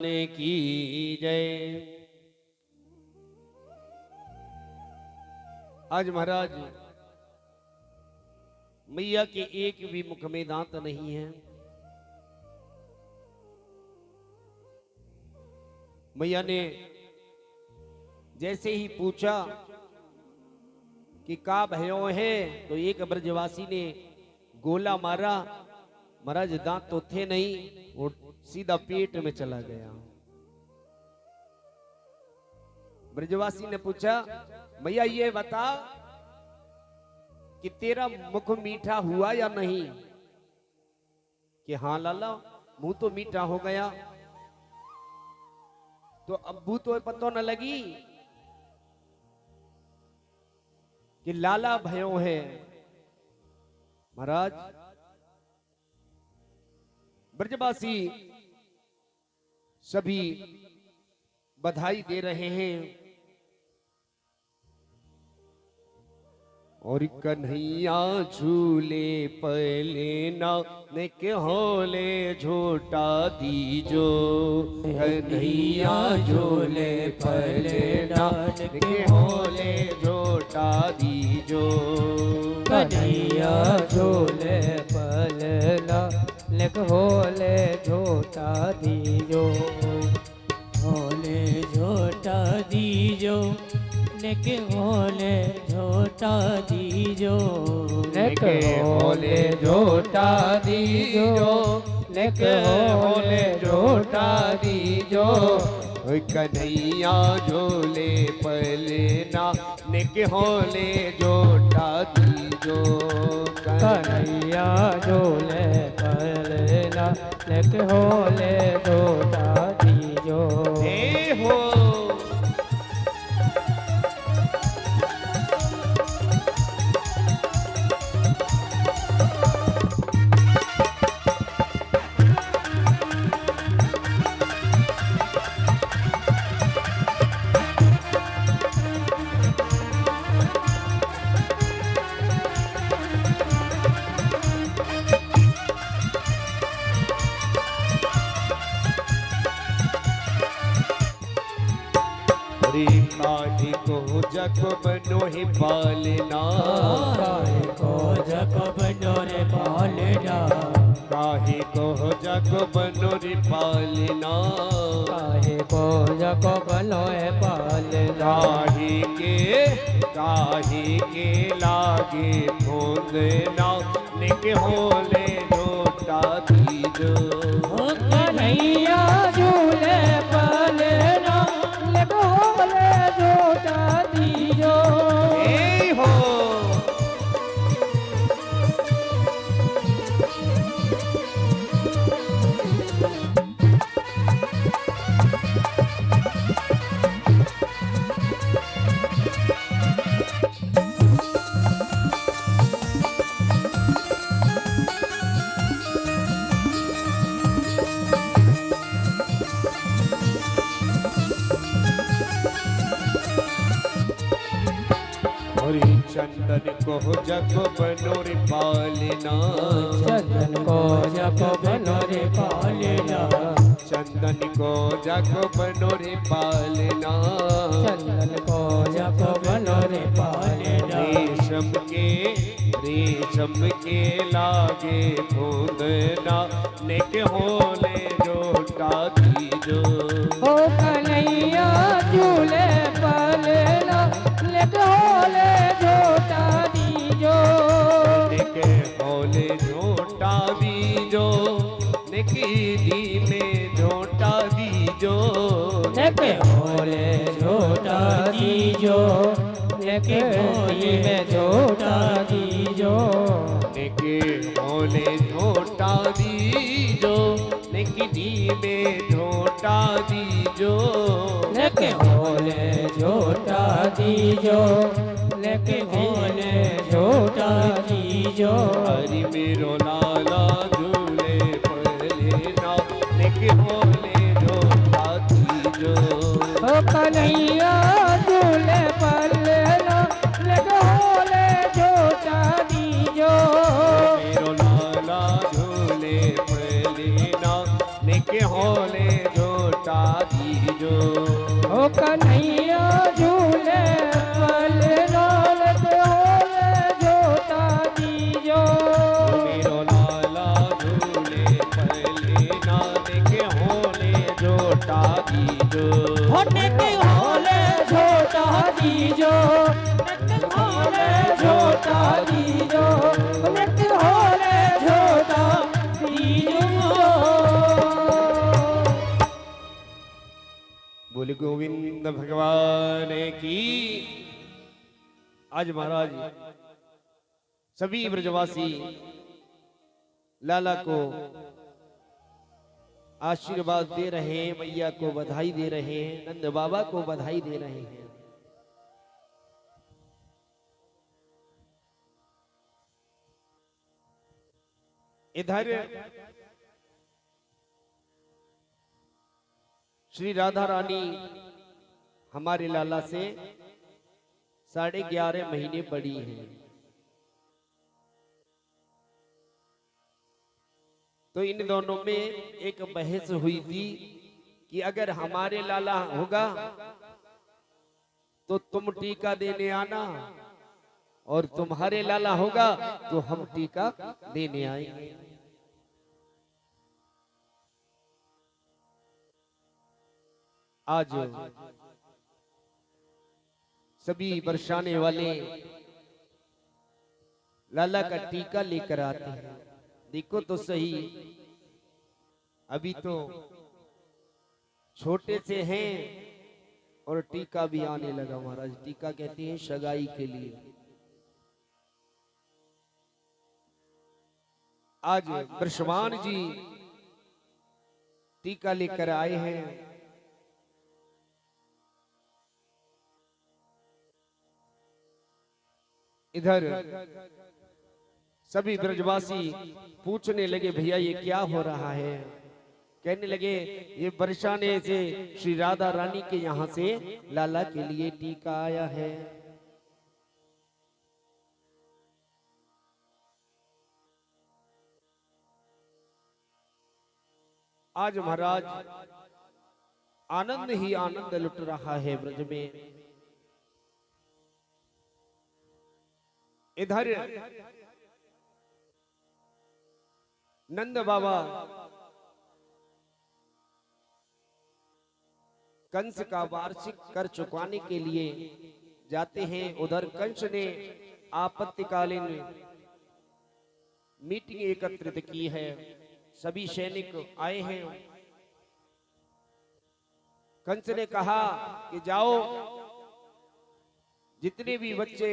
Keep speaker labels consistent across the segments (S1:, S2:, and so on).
S1: की जय। आज महाराज मैया के एक भी मुख में दांत नहीं है। मैया ने जैसे ही पूछा कि का भयो है, तो एक ब्रजवासी ने गोला मारा। महाराज दांत तो थे नहीं, वो सीधा पेट में चला गया। ब्रजवासी ने पूछा, मैया ये बता कि तेरा मुख मीठा हुआ या नहीं? कि हाँ लाला, मुंह तो मीठा हो गया। तो अब्बू तो पता न लगी कि लाला भयो है। महाराज ब्रजवासी सभी बधाई दे रहे हैं और कन्हैया झूले पलेना निक होले झूठा दीजो। कन्हैया झूले पलेना निक होले झूठा दीजो।
S2: कन्हैया झूले पलेना निक होले झूठा दीजो। होले झूठा दीजो निक होले झूठा दीजो।
S1: निक होले झूठा दीजो। निक होले झूठा दीजो। कन्हैया झूले पलेना निक होले झूठा दीजो।
S2: कन्हैया झूले पलेना निक होले झूठा दीजो।
S1: हे हो काहे को जग बनो ही पालना।
S2: काहे को जग बनो रे पालना।
S1: काहे को जग बनो रे पालना।
S2: काहे को जग बनो रे पालना।
S1: काहे के लागे फूंदना निक होले झूठा दीजो।
S2: कन्हैया झूले पलेना निक होले झूठा दीजो।
S1: हे हो चंदन को जग बनो रे पालना।
S2: चंदन को जग बनो रे पालना।
S1: चंदन को जग बनो रे पालना।
S2: चंदन को जग बनो रे पालना।
S1: रेशम के लागे फूंदना निक होले झूठा दीजो।
S2: ओ कन्हैया झूले पलेना निक होले झूठा दीजो।
S1: निक होले झूठा दीजो। निक दी में झूठा दीजो।
S2: निक होले झूठा दीजो। निक होली में झूठा दीजो।
S1: निक होले झूठा दीजो। निक दी में झूठा दीजो।
S2: निक होले झूठा दीजो। निक होले झूठा दीजो।
S1: हरि मेरो लाला झूले पलेना निक होले झूठा दीजो।
S2: ओ कन्हैया झूले पलेना निक होले झूठा दीजो।
S1: मेरो लाला झूले पलेना निक होले झूठा
S2: कन्हैया झूले पल नानक होले जोता दीजो।
S1: मेरो लाला झूले पले नानक होले जोटा दीजो।
S2: होने के होले जोता दीजो, नट होले जोता दीजो, नट होले जोता दीजो।
S1: बोल गोविंद भगवान की। आज महाराज सभी ब्रजवासी लाला को आशीर्वाद दे रहे हैं, मैया को बधाई दे रहे हैं, नंद बाबा को बधाई दे रहे हैं। इधर श्री राधा रानी हमारे लाला से 11.5 महीने बड़ी है। तो इन दोनों में एक बहस हुई थी कि अगर हमारे लाला होगा तो तुम टीका देने आना, और तुम्हारे लाला होगा तो हम टीका देने आएंगे। आज सभी बरसाने वाले लाला का टीका लेकर आते हैं। देखो तो सही, अभी तो छोटे से हैं और टीका भी आने लगा। महाराज टीका कहते हैं सगाई के लिए। आज ब्रष्मान जी टीका लेकर आए हैं। इधर सभी ब्रजवासी पूछने लगे भैया ये क्या हो रहा है। कहने लगे ये बरसाने से श्री राधा रानी के यहाँ से लाला के लिए टीका आया है। आज महाराज आनंद ही आनंद लुट रहा है ब्रज में। इधर नंद बाबा कंस का वार्षिक कर चुकाने के लिए जाते हैं। उधर कंस ने आपत्तिकालीन मीटिंग एकत्रित की है। सभी सैनिक आए हैं। कंस ने कहा कि जाओ, जितने भी बच्चे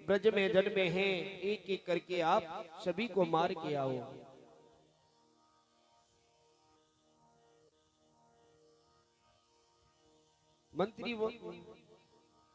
S1: ब्रज में जन्मे हैं एक एक करके आप सभी को मार के आओ। मंत्री वो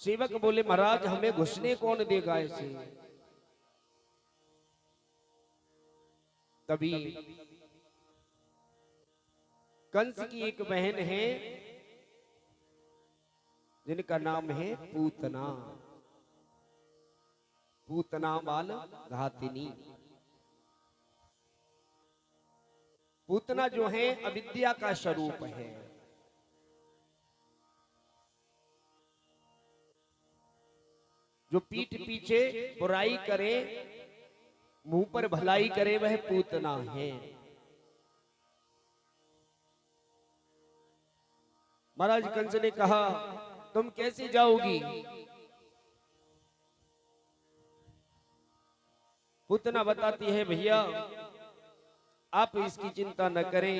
S1: सेवक बोले महाराज हमें घुसने कौन देगा ऐसे। तभी कंस की एक बहन है जिनका नाम है पूतना। पूतना बाल घातिनी। पूतना जो है अविद्या का स्वरूप है। जो पीठ पीछे बुराई करे मुंह पर भलाई करे वह पूतना है। महाराज कंस ने कहा तुम कैसे जाओगी। पूतना बताती है भैया आप इसकी चिंता न करें,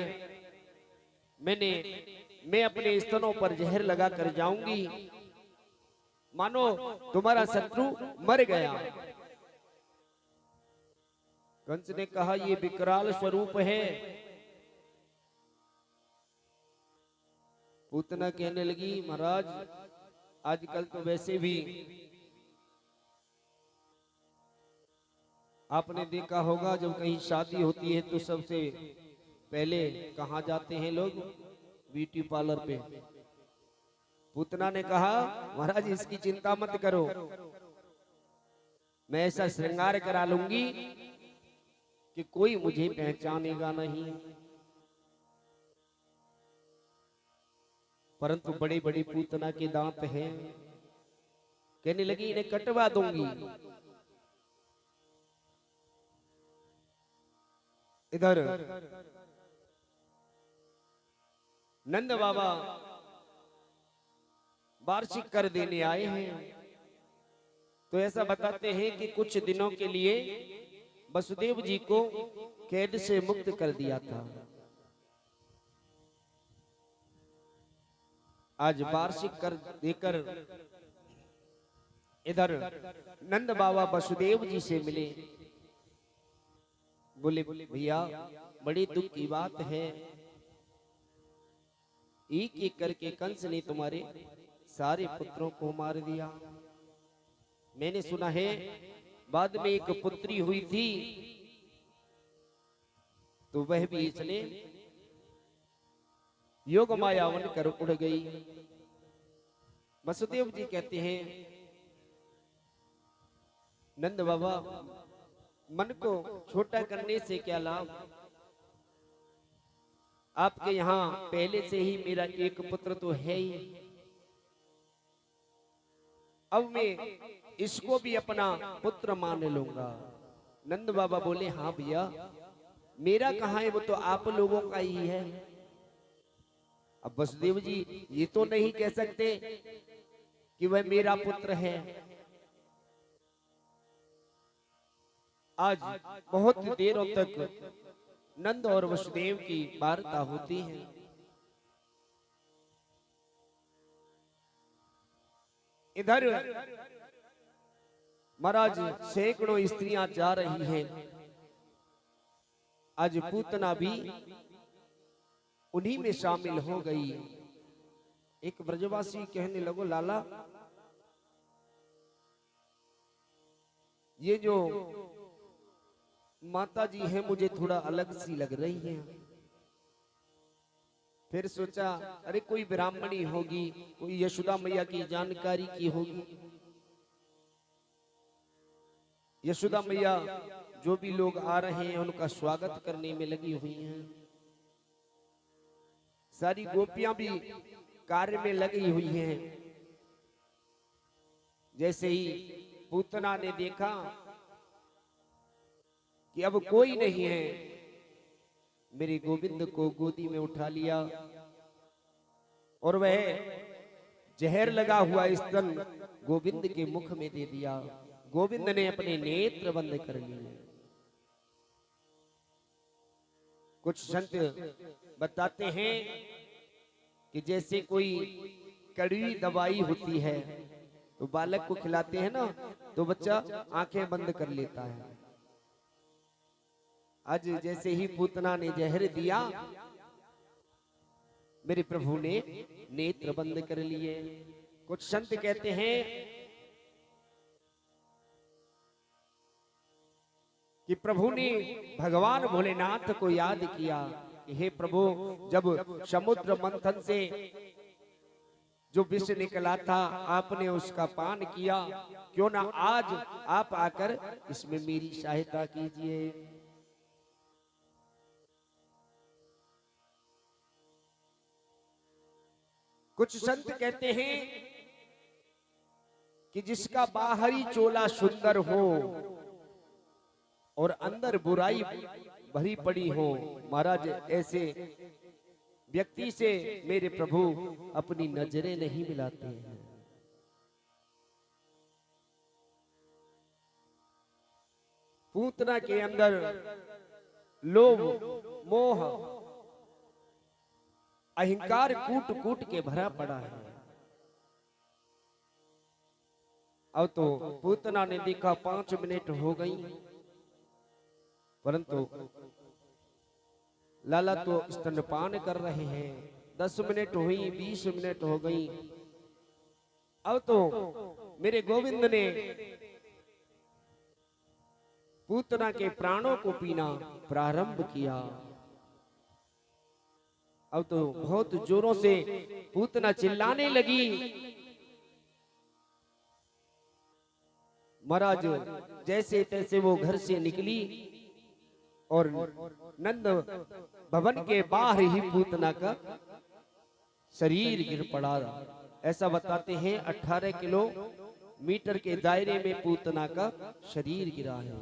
S1: मैं अपने स्तनों पर जहर लगा कर जाऊंगी, मानो तुम्हारा शत्रु मर गया। कंस ने कहा ये विकराल स्वरूप है। पूतना कहने लगी महाराज आजकल तो वैसे भी आपने देखा होगा जब कहीं शादी होती है तो सबसे पहले कहाँ जाते हैं लोग, ब्यूटी पार्लर पे। पूतना ने कहा महाराज इसकी चिंता मत करो, मैं ऐसा श्रृंगार करा लूंगी कि कोई मुझे पहचानेगा नहीं। परंतु बड़ी बड़ी पूतना के दांत हैं। कहने लगी इन्हें कटवा दूंगी। इधर नंद बाबा वार्षिक कर देने आए हैं। तो ऐसा बताते हैं कि कुछ दिनों के लिए वसुदेव जी को कैद से मुक्त कर दिया था। आज वार्षिक कर देकर इधर नंद बाबा वसुदेव जी से मिले। बोले भैया बड़ी दुख की बात है, एक एक करके कंस ने तुम्हारे सारे पुत्रों को मार दिया। मैंने सुना है बाद में एक पुत्री हुई थी, तो वह भी इसने योग मायावन कर उड़ गई। वसुदेव जी कहते हैं नंद बाबा मन को छोटा करने से क्या लाभ, आपके यहाँ पहले से ही मेरा एक पुत्र तो है ही, अब मैं इसको भी अपना पुत्र मान लूंगा। नंद बाबा बोले हाँ भैया मेरा कहाँ है, वो तो आप लोगों का ही है। अब वसुदेव जी ये तो नहीं कह सकते कि वह मेरा पुत्र है। आज बहुत देरों तक नंद और वसुदेव की वार्ता होती है। इधर महाराज सैकड़ों स्त्रियां जा रही हैं। आज पूतना भी उन्हीं में शामिल हो गई। एक ब्रजवासी कहने लगो लाला ये जो माता जी है मुझे थोड़ा अलग सी लग रही है। फिर सोचा अरे कोई ब्राह्मणी होगी, कोई यशोदा मैया की जानकारी की होगी। यशोदा मैया जो भी लोग आ रहे हैं उनका स्वागत करने में लगी हुई हैं। सारी गोपियां भी कार्य में लगी हुई हैं। जैसे ही पूतना ने देखा कि अब कोई नहीं है, मेरे गोविंद को गोदी में उठा लिया और वह जहर लगा हुआ स्तन गोविंद के मुख में दे दिया। गोविंद ने अपने नेत्र बंद कर लिए। कुछ संत बताते हैं कि जैसे कोई कड़वी दवाई होती है तो बालक को खिलाते हैं ना, तो बच्चा आंखें बंद कर लेता है। आज जैसे ही पूतना ने जहर दिया मेरे प्रभु ने नेत्र बंद कर लिए। कुछ संत कहते हैं कि प्रभु ने भगवान भोलेनाथ को याद किया कि हे प्रभु जब समुद्र मंथन से जो विष निकला था आपने उसका पान किया, क्यों ना आज आप आकर इसमें मेरी सहायता कीजिए। कुछ संत कहते हैं कि जिसका बाहरी चोला सुंदर हो और अंदर बुराई भरी पड़ी हो, महाराज ऐसे व्यक्ति से मेरे प्रभु अपनी नजरें नहीं मिलाते हैं। पूतना के अंदर लोभ मोह अहंकार कूट कूट के भरा पड़ा है। अब तो पूतना ने देखा 5 मिनट हो गई, परंतु लाला तो स्तनपान कर रहे हैं। 10 मिनट हुई, 20 मिनट हो गई। अब तो मेरे गोविंद ने पूतना के प्राणों को पीना प्रारंभ किया। अब तो बहुत जोरों से पूतना चिल्लाने लगी। महाराज जैसे तैसे वो घर से निकली और नंद भवन के बाहर ही पूतना का शरीर गिर पड़ा। ऐसा बताते हैं 18 किलोमीटर के दायरे में पूतना का शरीर गिरा है।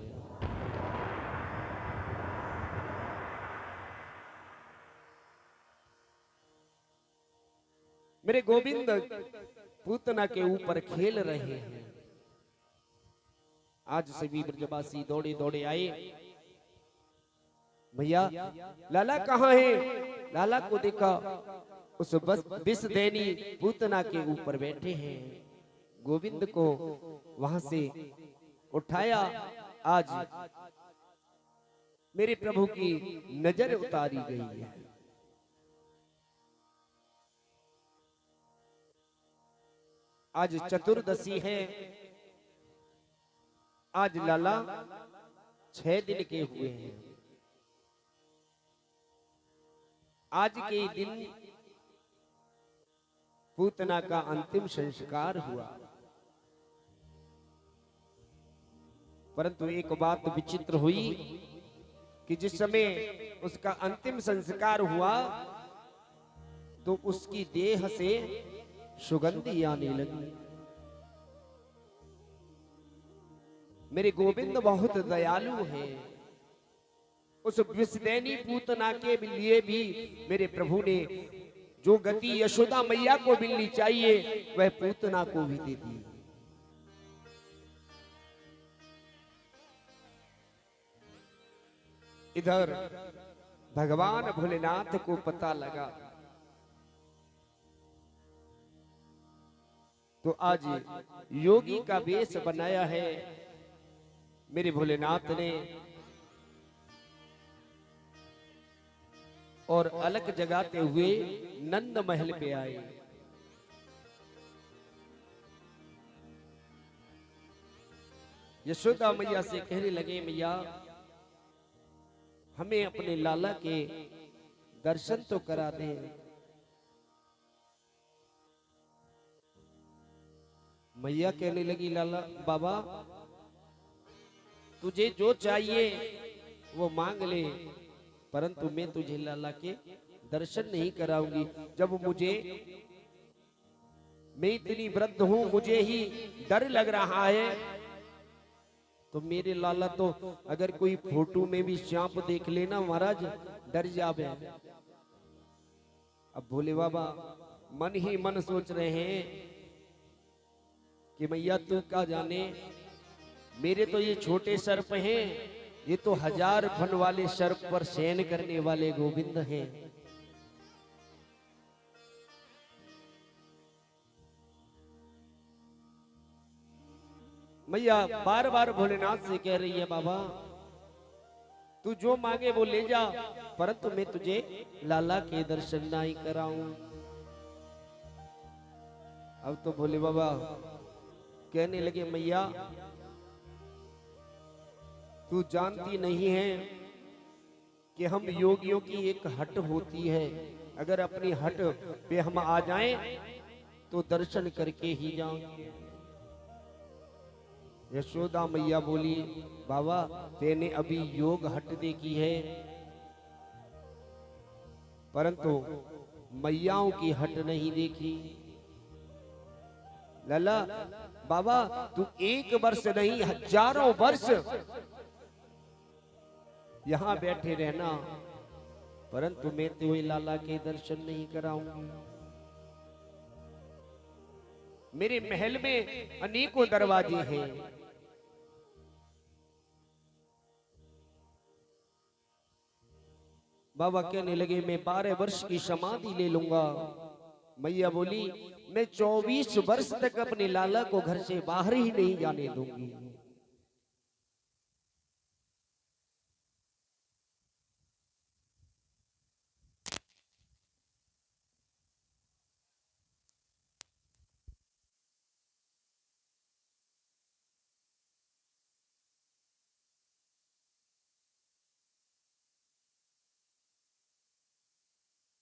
S1: मेरे गोविंद पूतना के ऊपर खेल रहे हैं। आज सभी ब्रजवासी दौड़े दौड़े आए, भैया लाला कहाँ है? लाला को देखा, उस बस विष देनी पूतना के ऊपर बैठे हैं। गोविंद को वहां से उठाया। आज मेरे प्रभु की नजर उतारी गई है। आज चतुर्दशी है। आज लाला 6 दिन के हुए हैं। आज के दिन पूतना का अंतिम संस्कार हुआ। परंतु एक बात विचित्र हुई कि जिस समय उसका अंतिम संस्कार हुआ तो उसकी देह से सुगंधी आने लगी। मेरे गोविंद बहुत दयालु हैं। उस विषदैनी पूतना के लिए भी मेरे प्रभु ने जो गति यशोदा मैया को मिलनी चाहिए वह पूतना को भी दे दी। इधर भगवान भोलेनाथ को पता लगा तो आज योगी का वेश बनाया है मेरे भोलेनाथ ने, और अलग जगाते हुए नंद महल पे आए। यशोदा मैया से कहने लगे, मैया हमें अपने लाला के दर्शन तो करा दे। मैया कहने लगी, लाला बाबा तुझे जो चाहिए वो मांग ले, परंतु मैं तुझे लाला के दर्शन नहीं कराऊंगी। जब मैं इतनी वृद्ध हूं, मुझे ही डर लग रहा है, तो मेरे लाला तो अगर कोई फोटो में भी सांप देख लेना महाराज डर जावे। अब भोले बाबा मन ही मन सोच रहे हैं कि मैया तू क्या जाने, मेरे तो ये छोटे सर्प हैं, ये तो 1000 फन वाले सर्प पर शयन करने वाले गोविंद हैं। मैया बार बार भोलेनाथ से कह रही है, बाबा तू जो मांगे वो ले जा, परंतु मैं तुझे लाला के दर्शन नहीं कराऊं। अब तो भोले बाबा कहने लगे, मैया तू जानती नहीं है कि हम योगियों की एक हट होती है, अगर अपनी हट पे हम आ जाएं तो दर्शन करके ही जाएंगे। यशोदा मैया बोली, बाबा तेने अभी योग हट देखी है, परंतु मैयाओं की हट नहीं देखी। लाला बाबा तू 1 वर्ष नहीं 1000 वर्ष यहां बैठे रहना, परंतु मैं तुम्हें लाला के दर्शन नहीं कराऊंगी। मेरे महल में अनेकों दरवाजे हैं, बाबा कहने लगे, मैं 12 वर्ष की समाधि ले लूंगा। मैया बोली, मैं 24 वर्ष तक अपने लाला को घर से बाहर ही नहीं जाने दूंगी।